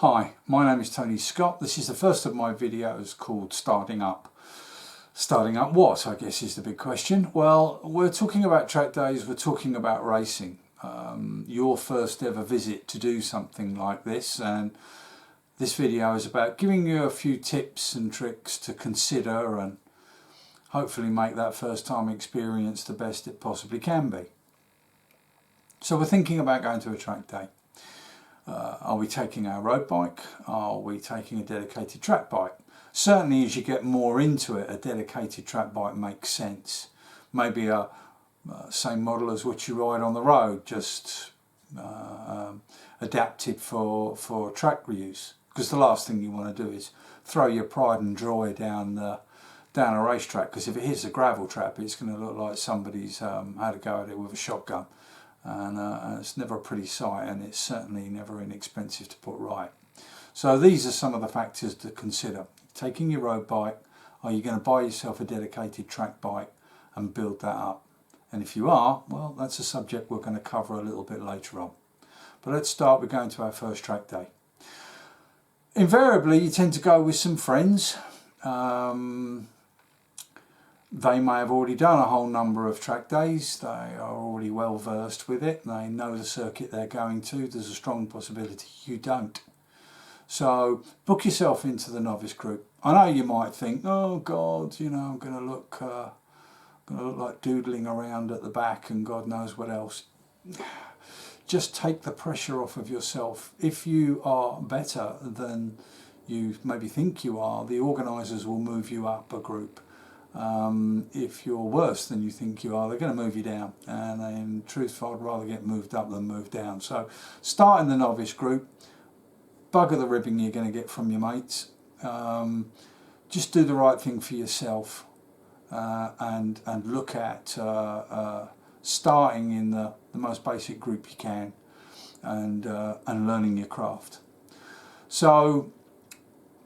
Hi, my name is Tony Scott. This is the first of my videos called Starting Up. Starting up what, I guess, is the big question. Well, we're talking about track days, we're talking about racing. Your first ever visit to do something like this, and this video is about giving you a few tips and tricks to consider and hopefully make that first time experience the best it possibly can be. So we're thinking about going to a track day. Are we taking our road bike? Are we taking a dedicated track bike? Certainly as you get more into it, a dedicated track bike makes sense. Maybe a same model as what you ride on the road, just adapted for track use. Because the last thing you want to do is throw your pride and joy down a racetrack, because if it hits a gravel trap, it's going to look like somebody's had a go at it with a shotgun. And it's never a pretty sight, and it's certainly never inexpensive to put right. So these are some of the factors to consider. Taking your road bike, are you going to buy yourself a dedicated track bike and build that up? And if you are, well, that's a subject we're going to cover a little bit later on. But let's start with going to our first track day. Invariably, you tend to go with some friends. They may have already done a whole number of track days. They are already well versed with it. They know the circuit they're going to. There's a strong possibility you don't. So book yourself into the novice group. I know you might think, oh God, you know, I'm going to look like doodling around at the back and God knows what else. Just take the pressure off of yourself. If you are better than you maybe think you are, the organisers will move you up a group. If you're worse than you think you are, they're going to move you down, and in truth I'd rather get moved up than moved down. So start in the novice group, bugger the ribbing you're going to get from your mates, just do the right thing for yourself, and look at starting in the most basic group you can, and learning your craft. So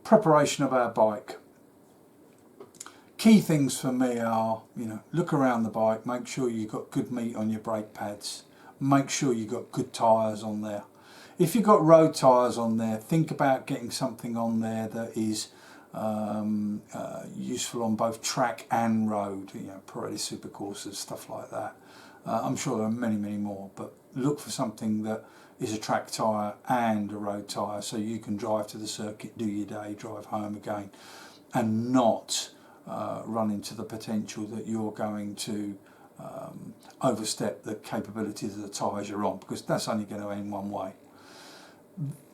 preparation of our bike. Key things for me are, look around the bike, make sure you've got good meat on your brake pads, make sure you've got good tyres on there. If you've got road tyres on there, think about getting something on there that is useful on both track and road, Pirelli Supercorsas, stuff like that. I'm sure there are many, many more, but look for something that is a track tyre and a road tyre, so you can drive to the circuit, do your day, drive home again, and not run into the potential that you're going to overstep the capabilities of the tyres you're on, because that's only going to end one way.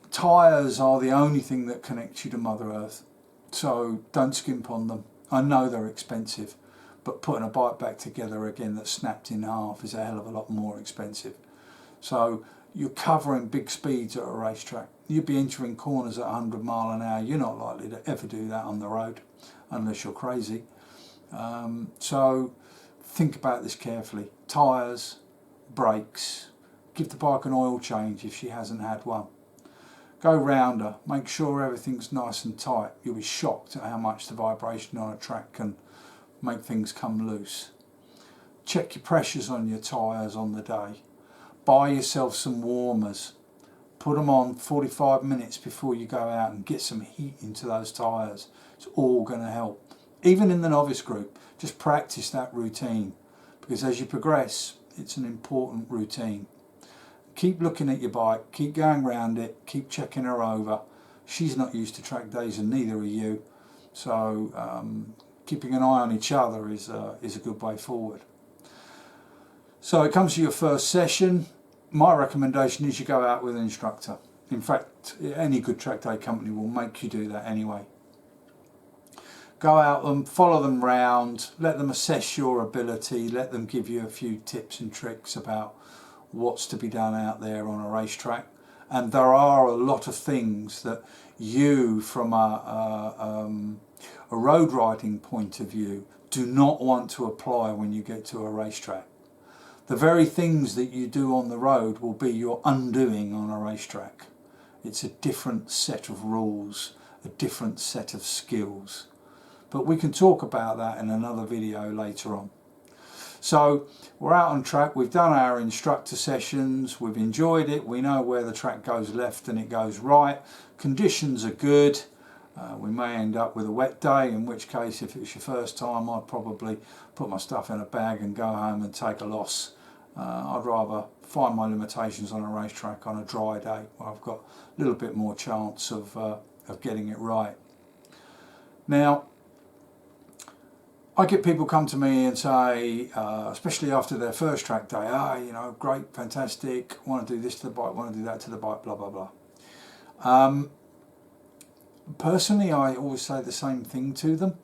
Tyres are the only thing that connects you to Mother Earth, so don't skimp on them. I know they're expensive, but putting a bike back together again that's snapped in half is a hell of a lot more expensive. So you're covering big speeds at a racetrack. You'd be entering corners at 100 mile an hour. You're not likely to ever do that on the road unless you're crazy. So think about this carefully. Tyres, brakes, give the bike an oil change if she hasn't had one. Go round her, make sure everything's nice and tight. You'll be shocked at how much the vibration on a track can make things come loose. Check your pressures on your tyres on the day. Buy yourself some warmers. Put them on 45 minutes before you go out and get some heat into those tyres. It's all going to help. Even in the novice group, just practice that routine, because as you progress, it's an important routine. Keep looking at your bike, keep going around it, keep checking her over. She's not used to track days and neither are you. So keeping an eye on each other is a good way forward. So it comes to your first session. My recommendation is you go out with an instructor. In fact, any good track day company will make you do that anyway. Go out and follow them round, let them assess your ability, let them give you a few tips and tricks about what's to be done out there on a racetrack. And there are a lot of things that you, from a road riding point of view, do not want to apply when you get to a racetrack. The very things that you do on the road will be your undoing on a racetrack. It's a different set of rules, a different set of skills. But we can talk about that in another video later on. So we're out on track, we've done our instructor sessions, we've enjoyed it, we know where the track goes left and it goes right, conditions are good. We may end up with a wet day, in which case if it's your first time I'd probably put my stuff in a bag and go home and take a loss. I'd rather find my limitations on a racetrack on a dry day where I've got a little bit more chance of getting it right. Now, I get people come to me and say, especially after their first track day, you know, great, fantastic, want to do this to the bike, want to do that to the bike, blah, blah, blah. Personally, I always say the same thing to them,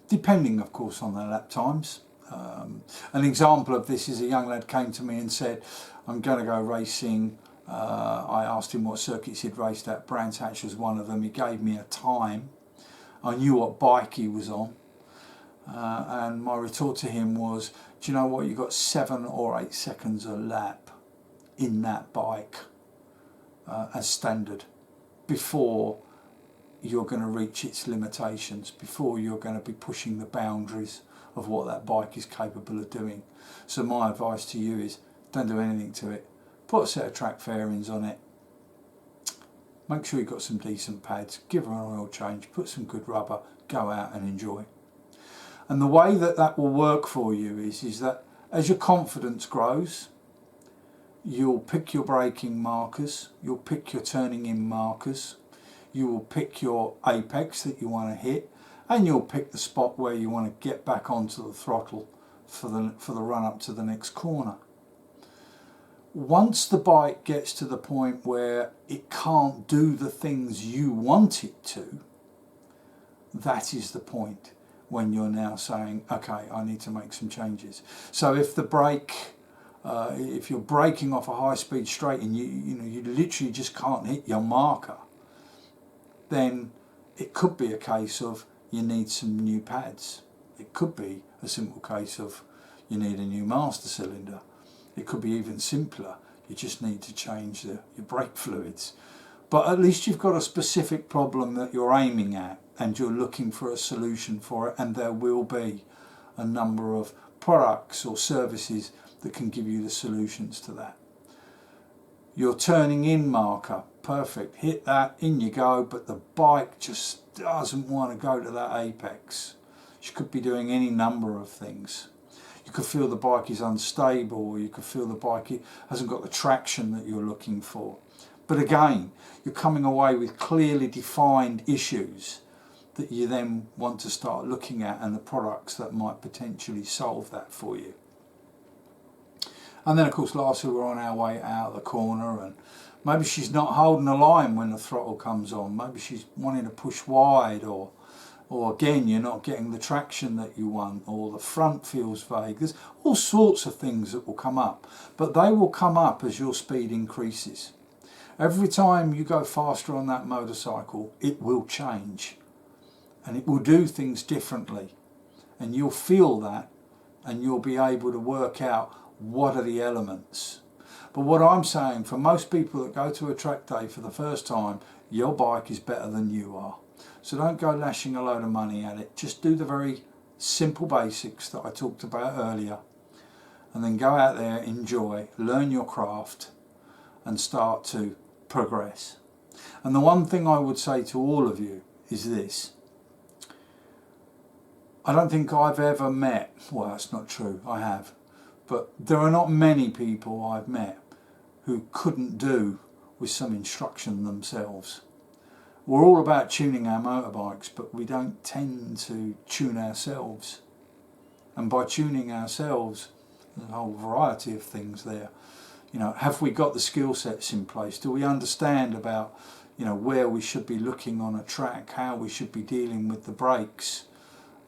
depending, of course, on their lap times. An example of this is a young lad came to me and said, I'm going to go racing. I asked him what circuits he'd raced at. Brands Hatch was one of them. He gave me a time. I knew what bike he was on. And my retort to him was, do you know what, you've got 7 or 8 seconds a lap in that bike as standard before you're going to reach its limitations, before you're going to be pushing the boundaries of what that bike is capable of doing. So my advice to you is, don't do anything to it. Put a set of track fairings on it. Make sure you've got some decent pads, give her an oil change, put some good rubber, go out and enjoy. And the way that that will work for you is that as your confidence grows, you'll pick your braking markers, you'll pick your turning in markers, you will pick your apex that you want to hit, and you'll pick the spot where you want to get back onto the throttle for the run up to the next corner. Once the bike gets to the point where it can't do the things you want it to, that is the point when you're now saying, okay, I need to make some changes. So if the brake, if you're braking off a high-speed straight and you literally just can't hit your marker, then it could be a case of you need some new pads. It could be a simple case of you need a new master cylinder. It could be even simpler. You just need to change your brake fluids. But at least you've got a specific problem that you're aiming at and you're looking for a solution for it, and there will be a number of products or services that can give you the solutions to that. Your turning in marker, perfect, hit that, in you go, but the bike just doesn't want to go to that apex. You could be doing any number of things. You could feel the bike is unstable, or you could feel the bike hasn't got the traction that you're looking for. But again, you're coming away with clearly defined issues that you then want to start looking at, and the products that might potentially solve that for you. And then of course lastly, we're on our way out of the corner, and maybe she's not holding the line when the throttle comes on. Maybe she's wanting to push wide, or again, you're not getting the traction that you want, or the front feels vague. There's all sorts of things that will come up, but they will come up as your speed increases. Every time you go faster on that motorcycle, it will change, and it will do things differently, and you'll feel that, and you'll be able to work out what are the elements. But what I'm saying, for most people that go to a track day for the first time, your bike is better than you are. So don't go lashing a load of money at it. Just do the very simple basics that I talked about earlier, and then go out there, enjoy, learn your craft, and start to progress. And the one thing I would say to all of you is this: I don't think I've ever met, well, that's not true, I have, but there are not many people I've met who couldn't do with some instruction themselves. We're all about tuning our motorbikes, but we don't tend to tune ourselves. And by tuning ourselves, there's a whole variety of things there. You know, have we got the skill sets in place? Do we understand about, you know, where we should be looking on a track, how we should be dealing with the brakes?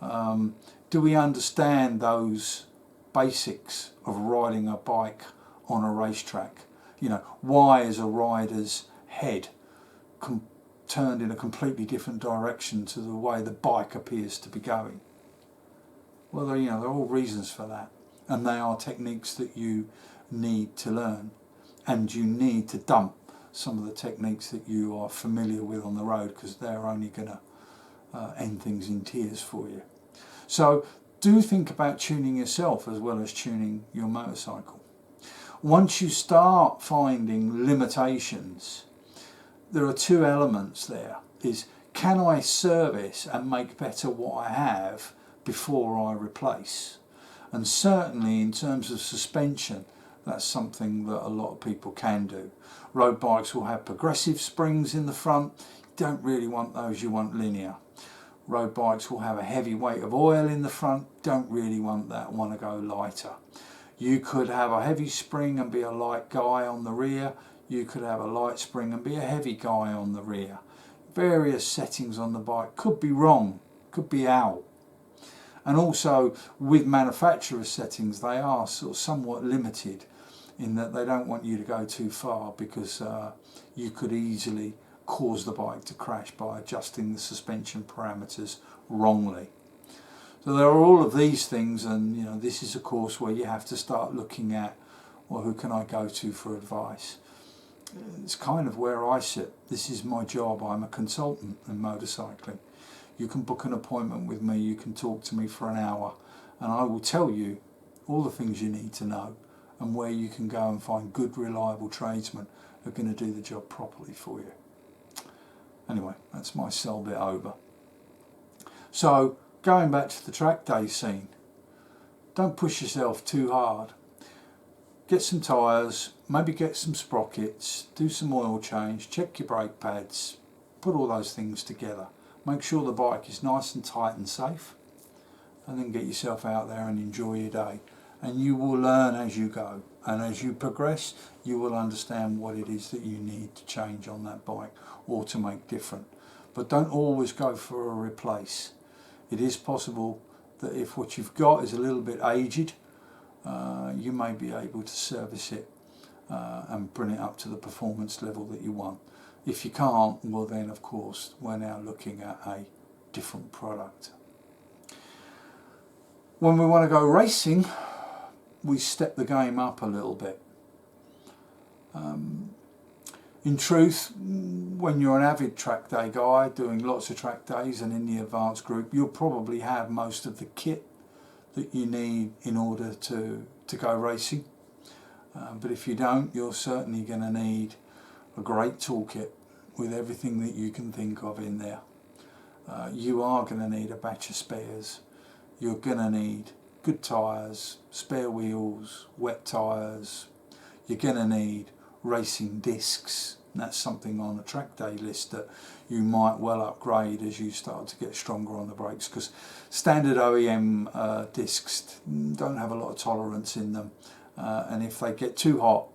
Do we understand those basics of riding a bike on a racetrack? You know, why is a rider's head turned in a completely different direction to the way the bike appears to be going? Well, there are all reasons for that, and they are techniques that you need to learn, and you need to dump some of the techniques that you are familiar with on the road, because they're only going to end things in tears for you. So do think about tuning yourself as well as tuning your motorcycle. Once you start finding limitations, there are two elements there. Is, can I service and make better what I have before I replace? And certainly in terms of suspension, that's something that a lot of people can do. Road bikes will have progressive springs in the front. You don't really want those, you want linear. Road bikes will have a heavy weight of oil in the front. Don't really want that, want to go lighter. You could have a heavy spring and be a light guy on the rear. You could have a light spring and be a heavy guy on the rear. Various settings on the bike could be wrong, could be out. And also with manufacturer settings, they are sort of somewhat limited in that they don't want you to go too far, because you could easily cause the bike to crash by adjusting the suspension parameters wrongly. So there are all of these things, and you know, this is a course where you have to start looking at, well, who can I go to for advice? It's kind of where I sit. This is my job. I'm a consultant in motorcycling. You can book an appointment with me, you can talk to me for an hour, and I will tell you all the things you need to know and where you can go and find good, reliable tradesmen who are going to do the job properly for you. Anyway, that's my sell bit over. So, going back to the track day scene, don't push yourself too hard. Get some tyres, maybe get some sprockets, do some oil change, check your brake pads, put all those things together. Make sure the bike is nice and tight and safe, and then get yourself out there and enjoy your day. And you will learn as you go, and as you progress you will understand what it is that you need to change on that bike or to make different. But don't always go for a replace. It is possible that if what you've got is a little bit aged, you may be able to service it and bring it up to the performance level that you want. If you can't, well then of course we're now looking at a different product. When we want to go racing, we step the game up a little bit. In truth, when you're an avid track day guy doing lots of track days and in the advanced group, you'll probably have most of the kit that you need in order to go racing. But if you don't, you're certainly going to need a great toolkit with everything that you can think of in there. You are going to need a batch of spares. You're going to need good tyres, spare wheels, wet tyres. You're going to need racing discs. And that's something on a track day list that you might well upgrade as you start to get stronger on the brakes, because standard OEM discs don't have a lot of tolerance in them, and if they get too hot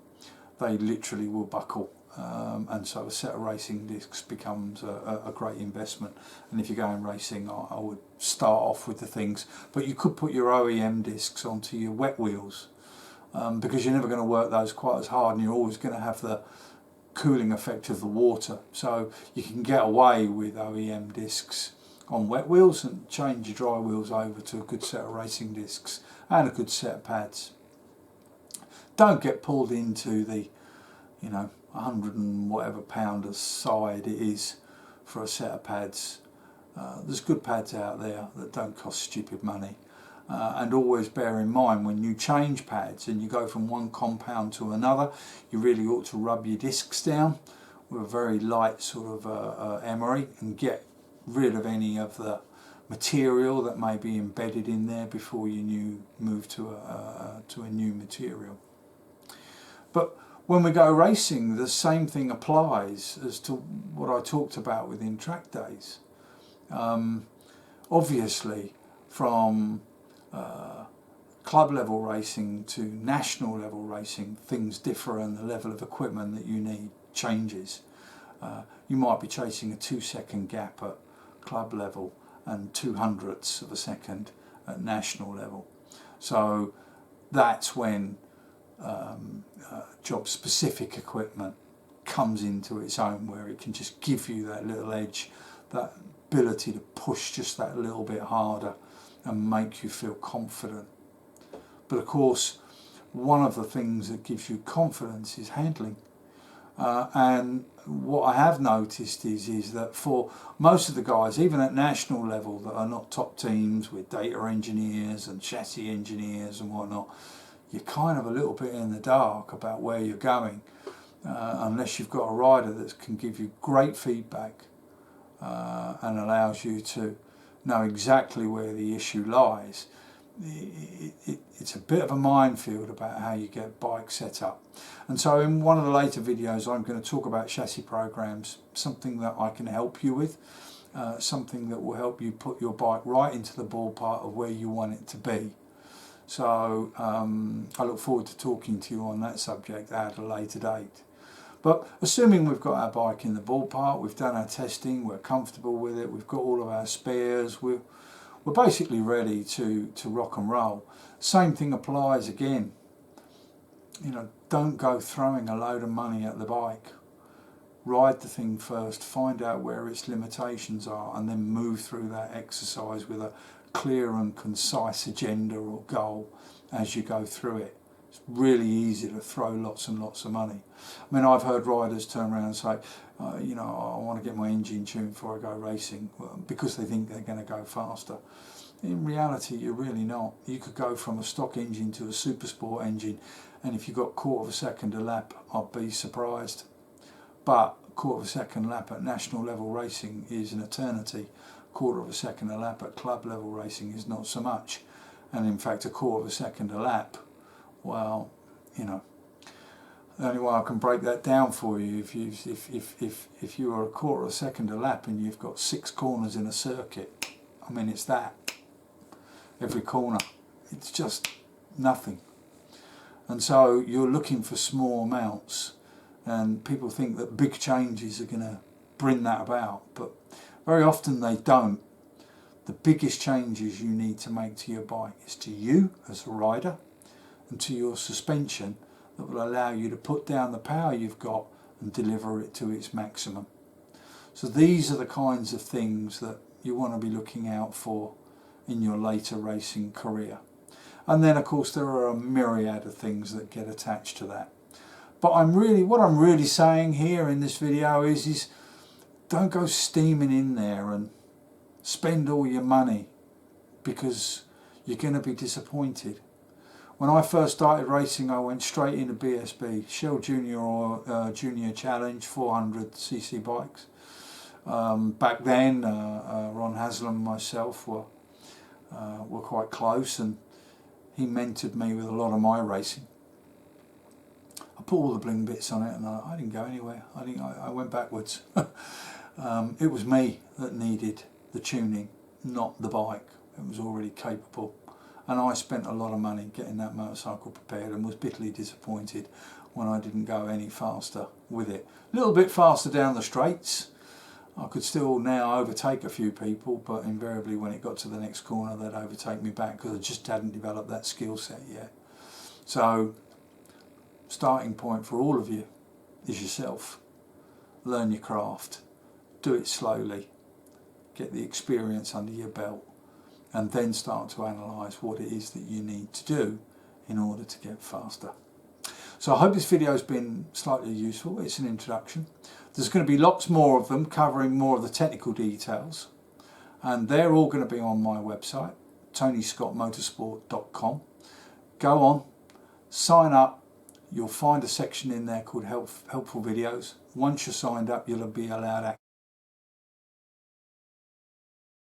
they literally will buckle. And so a set of racing discs becomes a great investment. And if you're going racing, I would start off with the things, but you could put your OEM discs onto your wet wheels, because you're never going to work those quite as hard and you're always going to have the cooling effect of the water. So you can get away with OEM discs on wet wheels and change your dry wheels over to a good set of racing discs and a good set of pads. Don't get pulled into the 100 and whatever pound a side it is for a set of pads. There's good pads out there that don't cost stupid money. And always bear in mind, when you change pads and you go from one compound to another, you really ought to rub your discs down with a very light sort of emery and get rid of any of the material that may be embedded in there before you move to a new material. But when we go racing, the same thing applies as to what I talked about within track days. Obviously, from club level racing to national level racing, things differ and the level of equipment that you need changes. You might be chasing a 2-second gap at club level and 0.02 of a second at national level. So that's when job specific equipment comes into its own, where it can just give you that little edge, that ability to push just that little bit harder and make you feel confident. But of course, one of the things that gives you confidence is handling. And what I have noticed is that for most of the guys, even at national level, that are not top teams with data engineers and chassis engineers and whatnot, you're kind of a little bit in the dark about where you're going, unless you've got a rider that can give you great feedback and allows you to know exactly where the issue lies. It's a bit of a minefield about how you get bike set up. And so in one of the later videos I'm going to talk about chassis programs, something that I can help you with, something that will help you put your bike right into the ballpark of where you want it to be. So I look forward to talking to you on that subject at a later date. But assuming we've got our bike in the ballpark, we've done our testing, we're comfortable with it, we've got all of our spares, we're basically ready to rock and roll. Same thing applies again. You know, don't go throwing a load of money at the bike. Ride the thing first, find out where its limitations are, and then move through that exercise with a clear and concise agenda or goal as you go through it. It's really easy to throw lots and lots of money. I mean, I've heard riders turn around and say, you know, I want to get my engine tuned before I go racing, because they think they're going to go faster. In reality, you're really not. You could go from a stock engine to a super sport engine, and if you got quarter of a second a lap, I'd be surprised. But a quarter of a second lap at national level racing is an eternity. Quarter of a second a lap at club level racing is not so much. And in fact, a quarter of a second a lap, well, you know, the only way I can break that down for you, if you are a quarter of a second a lap and you've got 6 corners in a circuit, I mean, it's that. Every corner. It's just nothing. And so you're looking for small amounts, and people think that big changes are going to bring that about, but very often they don't. The biggest changes you need to make to your bike is to you as a rider and to your suspension that will allow you to put down the power you've got and deliver it to its maximum. So these are the kinds of things that you want to be looking out for in your later racing career. And then of course there are a myriad of things that get attached to that. But what I'm really saying here in this video is don't go steaming in there and spend all your money, because you're going to be disappointed. When I first started racing, I went straight into BSB, Shell Junior or Junior Challenge 400cc bikes. Back then, Ron Haslam and myself were quite close, and he mentored me with a lot of my racing. I put all the bling bits on it, and I didn't go anywhere. I went backwards. It was me that needed the tuning, not the bike. It was already capable, and I spent a lot of money getting that motorcycle prepared, and was bitterly disappointed when I didn't go any faster with it. A little bit faster down the straights. I could still now overtake a few people, but invariably when it got to the next corner they'd overtake me back, because I just hadn't developed that skill set yet. So starting point for all of you is yourself. Learn your craft, do it slowly, get the experience under your belt, and then start to analyse what it is that you need to do in order to get faster. So I hope this video has been slightly useful. It's an introduction. There's going to be lots more of them covering more of the technical details, and they're all going to be on my website, tonyscottmotorsport.com. Go on, sign up. You'll find a section in there called helpful videos. Once you're signed up, you'll be allowed access